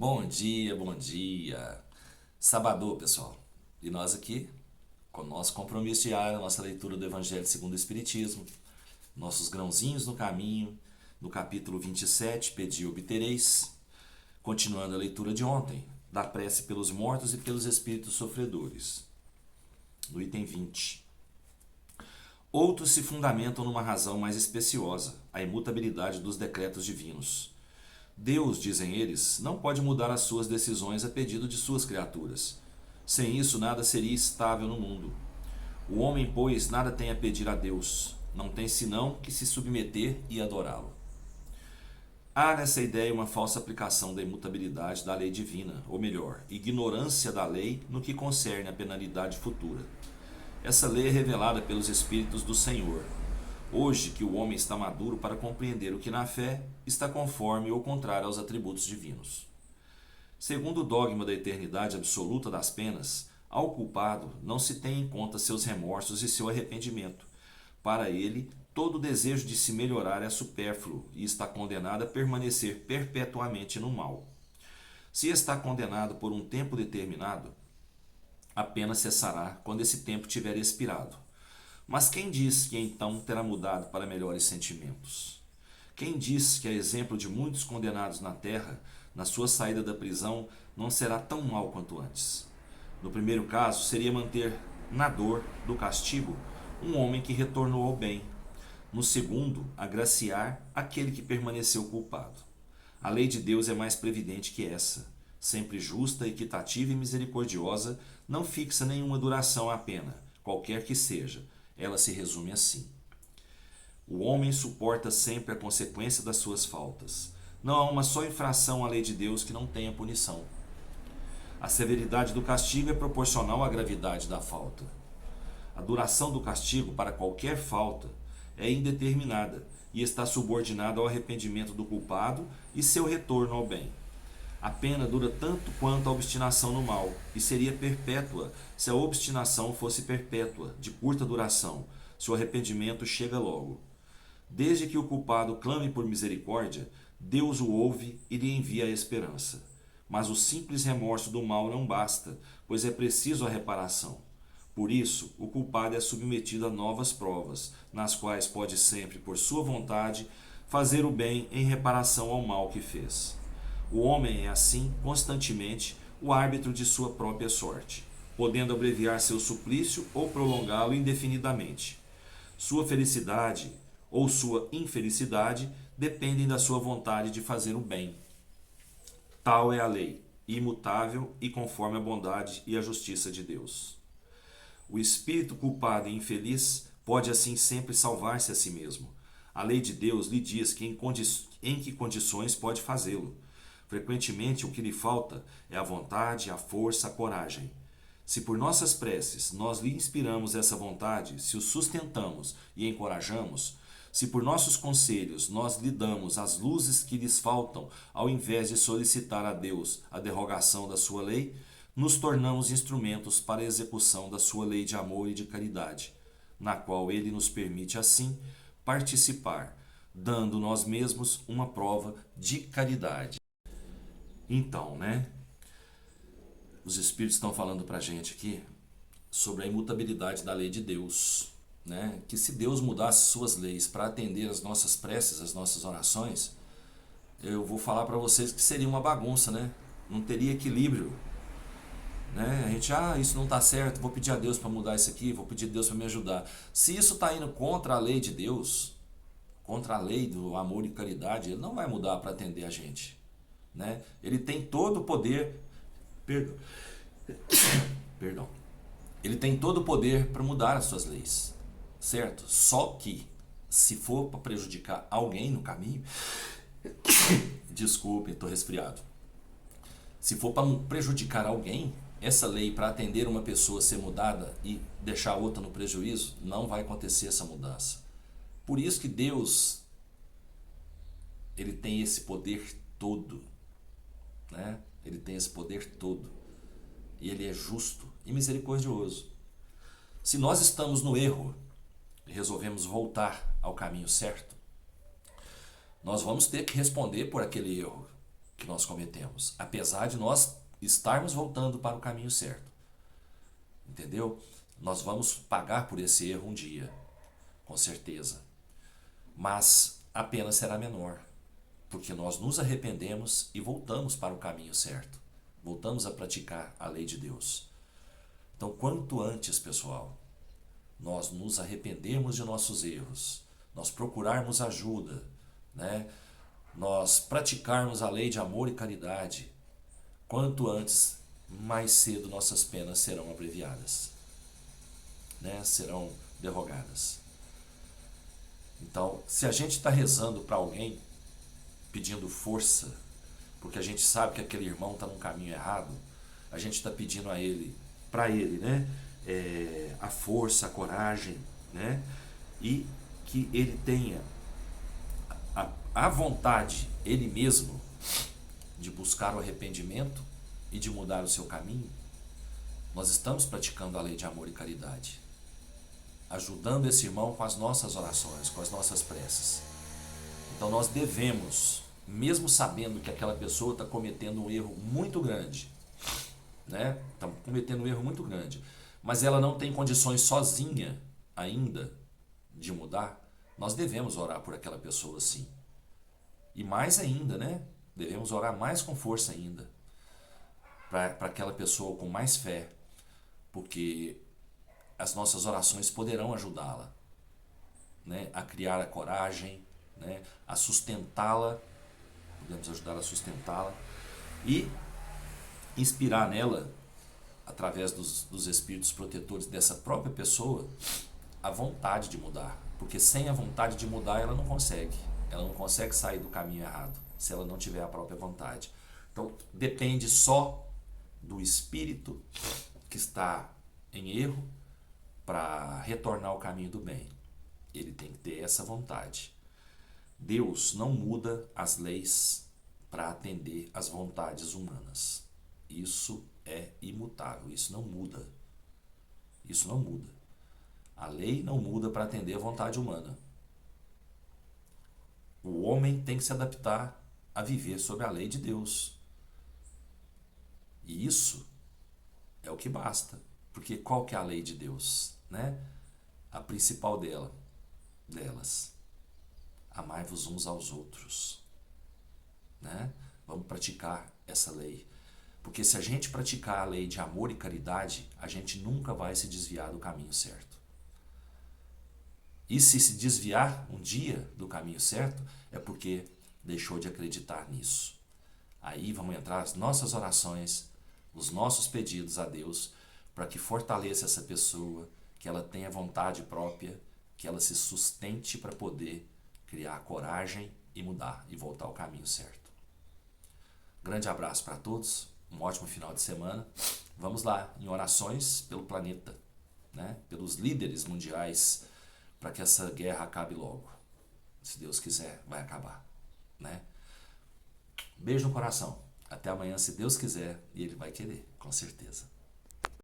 Bom dia, bom dia. Sabadão, pessoal. E nós aqui, com o nosso compromisso diário, nossa leitura do Evangelho segundo o Espiritismo, nossos grãozinhos no caminho, no capítulo 27, Pedi e obtereis, continuando a leitura de ontem, da prece pelos mortos e pelos espíritos sofredores. No item 20. Outros se fundamentam numa razão mais especiosa, a imutabilidade dos decretos divinos. Deus, dizem eles, não pode mudar as suas decisões a pedido de suas criaturas. Sem isso, nada seria estável no mundo. O homem, pois, nada tem a pedir a Deus, não tem senão que se submeter e adorá-lo. Há nessa ideia uma falsa aplicação da imutabilidade da lei divina, ou melhor, ignorância da lei no que concerne à penalidade futura. Essa lei é revelada pelos Espíritos do Senhor. Hoje que o homem está maduro para compreender o que na fé está conforme ou contrário aos atributos divinos. Segundo o dogma da eternidade absoluta das penas, ao culpado não se tem em conta seus remorsos e seu arrependimento. Para ele, todo desejo de se melhorar é supérfluo e está condenado a permanecer perpetuamente no mal. Se está condenado por um tempo determinado, a pena cessará quando esse tempo tiver expirado. Mas quem diz que então terá mudado para melhores sentimentos? Quem diz que, a exemplo de muitos condenados na terra, na sua saída da prisão não será tão mal quanto antes? No primeiro caso, seria manter na dor do castigo um homem que retornou ao bem. No segundo, agraciar aquele que permaneceu culpado. A lei de Deus é mais previdente que essa. Sempre justa, equitativa e misericordiosa, não fixa nenhuma duração à pena, qualquer que seja. Ela se resume assim: o homem suporta sempre a consequência das suas faltas. Não há uma só infração à lei de Deus que não tenha punição. A severidade do castigo é proporcional à gravidade da falta. A duração do castigo para qualquer falta é indeterminada e está subordinada ao arrependimento do culpado e seu retorno ao bem. A pena dura tanto quanto a obstinação no mal, e seria perpétua se a obstinação fosse perpétua, de curta duração, se o arrependimento chega logo. Desde que o culpado clame por misericórdia, Deus o ouve e lhe envia a esperança. Mas o simples remorso do mal não basta, pois é preciso a reparação. Por isso, o culpado é submetido a novas provas, nas quais pode sempre, por sua vontade, fazer o bem em reparação ao mal que fez. O homem é, assim, constantemente, o árbitro de sua própria sorte, podendo abreviar seu suplício ou prolongá-lo indefinidamente. Sua felicidade ou sua infelicidade dependem da sua vontade de fazer o bem. Tal é a lei, imutável e conforme a bondade e a justiça de Deus. O espírito culpado e infeliz pode assim sempre salvar-se a si mesmo. A lei de Deus lhe diz que em que condições pode fazê-lo. Frequentemente o que lhe falta é a vontade, a força, a coragem. Se por nossas preces nós lhe inspiramos essa vontade, se o sustentamos e encorajamos, se por nossos conselhos nós lhe damos as luzes que lhes faltam, ao invés de solicitar a Deus a derrogação da sua lei, nos tornamos instrumentos para a execução da sua lei de amor e de caridade, na qual ele nos permite assim participar, dando nós mesmos uma prova de caridade. Então, os Espíritos estão falando pra gente aqui sobre a imutabilidade da lei de Deus, que se Deus mudasse suas leis para atender as nossas preces, as nossas orações, eu vou falar para vocês que seria uma bagunça, Não teria equilíbrio, A gente, isso não está certo, vou pedir a Deus para mudar isso aqui, vou pedir a Deus para me ajudar. Se isso está indo contra a lei de Deus, contra a lei do amor e caridade, ele não vai mudar para atender a gente. Ele tem todo o poder, perdão, ele tem todo o poder para mudar as suas leis, certo? Só que, se for para prejudicar alguém no caminho, desculpe, estou resfriado. Se for para prejudicar alguém, essa lei para atender uma pessoa ser mudada e deixar outra no prejuízo, não vai acontecer essa mudança. Por isso que Deus, ele tem esse poder todo. Ele tem esse poder todo e ele é justo e misericordioso. Se nós estamos no erro e resolvemos voltar ao caminho certo, nós vamos ter que responder por aquele erro que nós cometemos, apesar de nós estarmos voltando para o caminho certo. Entendeu? Nós vamos pagar por esse erro um dia, com certeza. Mas a pena será menor, porque nós nos arrependemos e voltamos para o caminho certo. Voltamos a praticar a lei de Deus. Então, quanto antes, pessoal, nós nos arrependermos de nossos erros, nós procurarmos ajuda, né? Nós praticarmos a lei de amor e caridade, quanto antes, mais cedo nossas penas serão abreviadas, né? Serão derrogadas. Então, se a gente está rezando para alguém, pedindo força, porque a gente sabe que aquele irmão está num caminho errado, a gente está pedindo a ele, para ele, né? A força, a coragem, né? E que ele tenha a vontade, ele mesmo, de buscar o arrependimento e de mudar o seu caminho. Nós estamos praticando a lei de amor e caridade, ajudando esse irmão com as nossas orações, com as nossas preces. Então nós devemos, mesmo sabendo que aquela pessoa está cometendo um erro muito grande, né? Está cometendo um erro muito grande, mas ela não tem condições sozinha ainda de mudar, nós devemos orar por aquela pessoa sim. E mais ainda, né? Devemos orar mais com força ainda para aquela pessoa com mais fé, porque as nossas orações poderão ajudá-la, né? A criar a coragem, né? A sustentá-la, podemos ajudar a sustentá-la e inspirar nela, através dos espíritos protetores dessa própria pessoa, a vontade de mudar, porque sem a vontade de mudar ela não consegue sair do caminho errado, se ela não tiver a própria vontade. Então depende só do espírito que está em erro para retornar ao caminho do bem. Ele tem que ter essa vontade. Deus não muda as leis para atender às vontades humanas. Isso é imutável, isso não muda. Isso não muda. A lei não muda para atender a vontade humana. O homem tem que se adaptar a viver sob a lei de Deus. E isso é o que basta. Porque qual que é a lei de Deus, né? A principal delas. Amai-vos uns aos outros, né? Vamos praticar essa lei. Porque se a gente praticar a lei de amor e caridade, a gente nunca vai se desviar do caminho certo. E se desviar um dia do caminho certo, é porque deixou de acreditar nisso. Aí vamos entrar as nossas orações, os nossos pedidos a Deus, para que fortaleça essa pessoa, que ela tenha vontade própria, que ela se sustente para poder criar coragem e mudar e voltar ao caminho certo. Grande abraço para todos, um ótimo final de semana. Vamos lá, em orações pelo planeta, né? Pelos líderes mundiais, para que essa guerra acabe logo. Se Deus quiser, vai acabar, né? Beijo no coração. Até amanhã, se Deus quiser, e Ele vai querer, com certeza.